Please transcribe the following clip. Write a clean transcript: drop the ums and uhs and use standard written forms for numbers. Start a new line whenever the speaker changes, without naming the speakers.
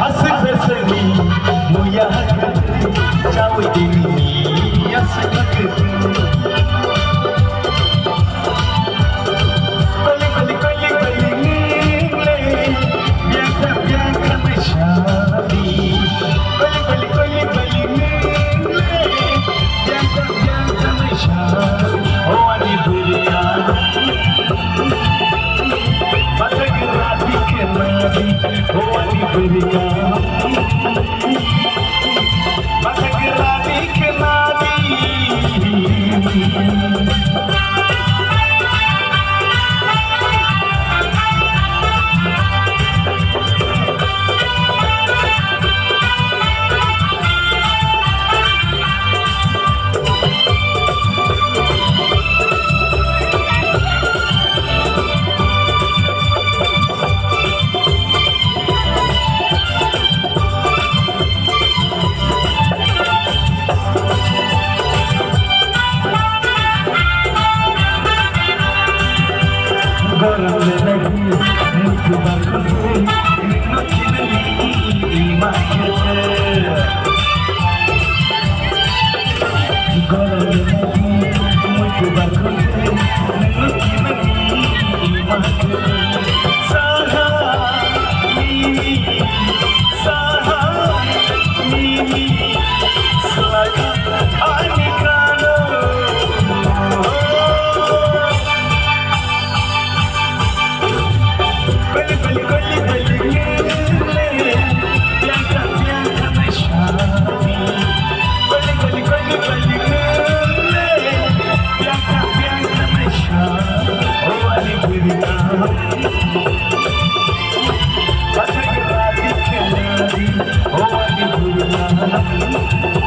हंस बसनी मुया चाव दिनी असमक कोली कोली कोली कोली नीले ब्याखा ब्याखा मशादी कोली कोली कोली कोली नीले ब्याखा ब्याखा मशादी ओ अनी बुरिया पतक राती के नादी ओ अनी बुरिया पतक राती के नादी गरम लगी मुझ बरखते नखिनली माखते गरम लगी मुझ बरखते नखिनली माखते साहा नीनी सलागा आनिकानो कोली कोली कोली कोली नीले ब्याखा ब्याखा मशादी कोली कोली कोली कोली नीले ब्याखा ब्याखा मशादी ओ वाली बुरिया पतक राती के नादी ओ वाली बुरिया